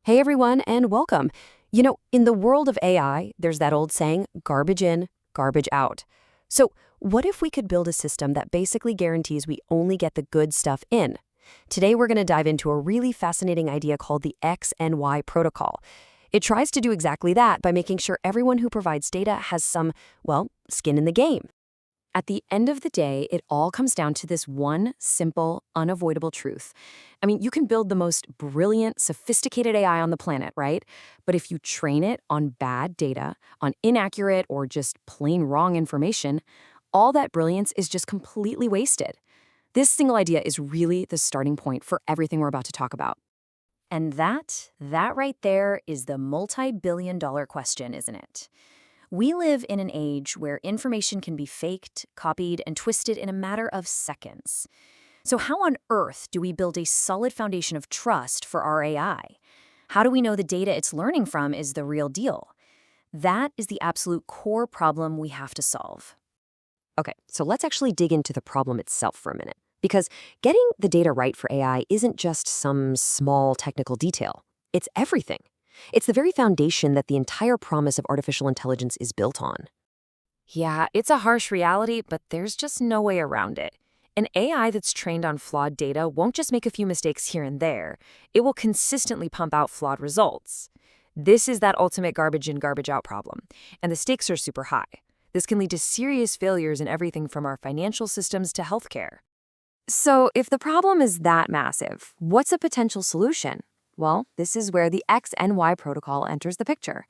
Hey everyone, and welcome. In the world of AI, there's that old saying, garbage in, garbage out. So, what if we could build a system that basically guarantees we only get the good stuff in? Today, we're going to dive into a really fascinating idea called the XNY protocol. It tries to do exactly that by making sure everyone who provides data has some, skin in the game. At the end of the day, it all comes down to this one simple, unavoidable truth. I mean, you can build the most brilliant, sophisticated AI on the planet, right? But if you train it on bad data, on inaccurate or just plain wrong information, all that brilliance is just completely wasted. This single idea is really the starting point for everything we're about to talk about. And that right there is the multi-billion-dollar question, isn't it? We live in an age where information can be faked, copied, and twisted in a matter of seconds. So how on earth do we build a solid foundation of trust for our AI? How do we know the data it's learning from is the real deal? That is the absolute core problem we have to solve. Okay, so let's actually dig into the problem itself for a minute. Because getting the data right for AI isn't just some small technical detail. It's everything. It's the very foundation that the entire promise of artificial intelligence is built on. Yeah, it's a harsh reality, but there's just no way around it. An AI that's trained on flawed data won't just make a few mistakes here and there. It will consistently pump out flawed results. This is that ultimate garbage in, garbage out problem, and the stakes are super high. This can lead to serious failures in everything from our financial systems to healthcare. So, if the problem is that massive, what's a potential solution? Well, this is where the XNY protocol enters the picture.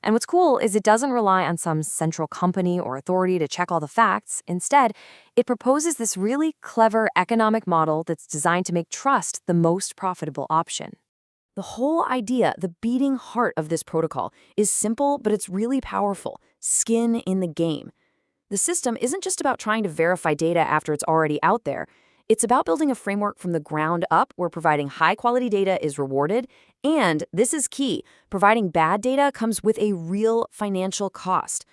And what's cool is it doesn't rely on some central company or authority to check all the facts. Instead, it proposes this really clever economic model that's designed to make trust the most profitable option. The whole idea, the beating heart of this protocol, is simple, but it's really powerful. Skin in the game. The system isn't just about trying to verify data after it's already out there. It's about building a framework from the ground up where providing high-quality data is rewarded, and, this is key, providing bad data comes with a real financial cost.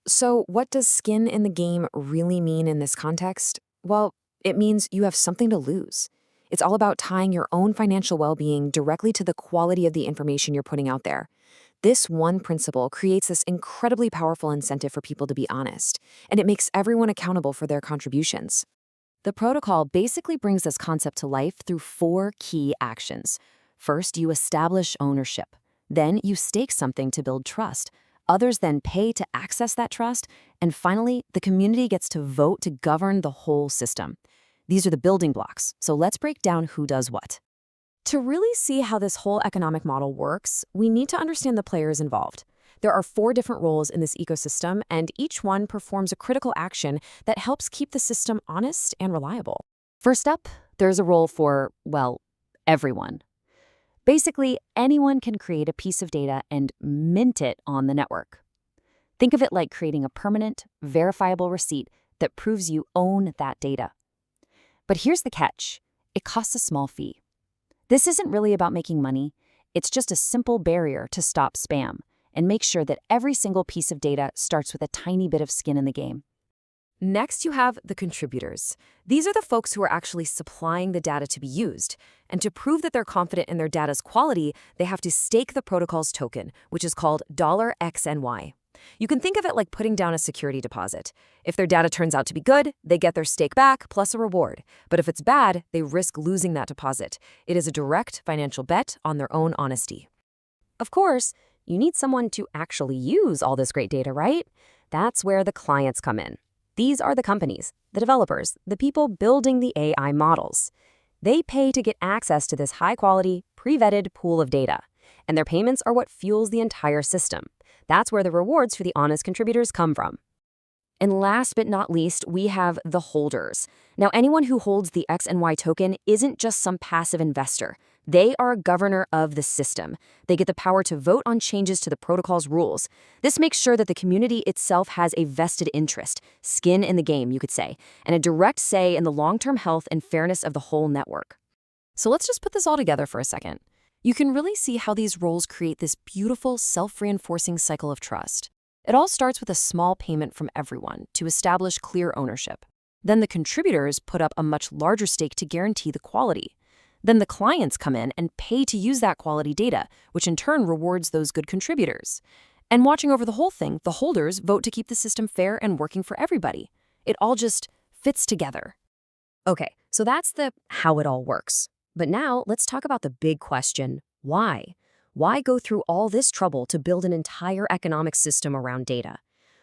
So what does skin in the game really mean in this context? Well, it means you have something to lose. It's all about tying your own financial well-being directly to the quality of the information you're putting out there. This one principle creates this incredibly powerful incentive for people to be honest, and it makes everyone accountable for their contributions. The protocol basically brings this concept to life through four key actions. First, you establish ownership. Then you stake something to build trust. Others then pay to access that trust. And finally, the community gets to vote to govern the whole system. These are the building blocks, so let's break down who does what. To really see how this whole economic model works, we need to understand the players involved. There are four different roles in this ecosystem, and each one performs a critical action that helps keep the system honest and reliable. First up, there's a role for, everyone. Basically, anyone can create a piece of data and mint it on the network. Think of it like creating a permanent, verifiable receipt that proves you own that data. But here's the catch. It costs a small fee. This isn't really about making money. It's just a simple barrier to stop spam and make sure that every single piece of data starts with a tiny bit of skin in the game. Next, you have the contributors. These are the folks who are actually supplying the data to be used. And to prove that they're confident in their data's quality, they have to stake the protocol's token, which is called $XNY. You can think of it like putting down a security deposit. If their data turns out to be good, they get their stake back plus a reward. But if it's bad, they risk losing that deposit. It is a direct financial bet on their own honesty. Of course, you need someone to actually use all this great data, right? That's where the clients come in. These are the companies, the developers, the people building the AI models. They pay to get access to this high-quality, pre-vetted pool of data. And their payments are what fuels the entire system. That's where the rewards for the honest contributors come from. And last but not least, we have the holders. Now, anyone who holds the XNY token isn't just some passive investor. They are a governor of the system. They get the power to vote on changes to the protocol's rules. This makes sure that the community itself has a vested interest, skin in the game, you could say, and a direct say in the long-term health and fairness of the whole network. So let's just put this all together for a second. You can really see how these roles create this beautiful, self-reinforcing cycle of trust. It all starts with a small payment from everyone to establish clear ownership. Then the contributors put up a much larger stake to guarantee the quality. Then the clients come in and pay to use that quality data, which in turn rewards those good contributors. And watching over the whole thing, the holders vote to keep the system fair and working for everybody. It all just fits together. Okay, so that's the how it all works. But now let's talk about the big question, why? Why go through all this trouble to build an entire economic system around data?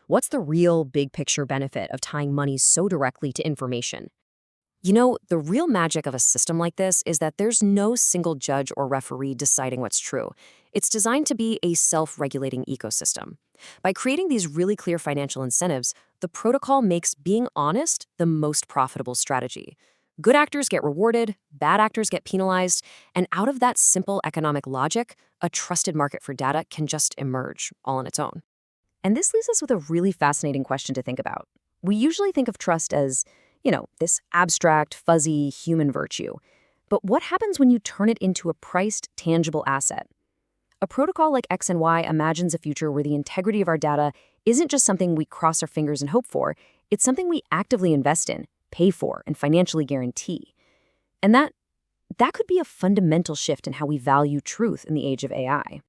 What's the real big picture benefit of tying money so directly to information? The real magic of a system like this is that there's no single judge or referee deciding what's true. It's designed to be a self-regulating ecosystem. By creating these really clear financial incentives, the protocol makes being honest the most profitable strategy. Good actors get rewarded, bad actors get penalized, and out of that simple economic logic, a trusted market for data can just emerge all on its own. And this leaves us with a really fascinating question to think about. We usually think of trust as, this abstract, fuzzy human virtue. But what happens when you turn it into a priced, tangible asset? A protocol like XNY imagines a future where the integrity of our data isn't just something we cross our fingers and hope for, it's something we actively invest in, pay for, and financially guarantee. And that could be a fundamental shift in how we value truth in the age of AI.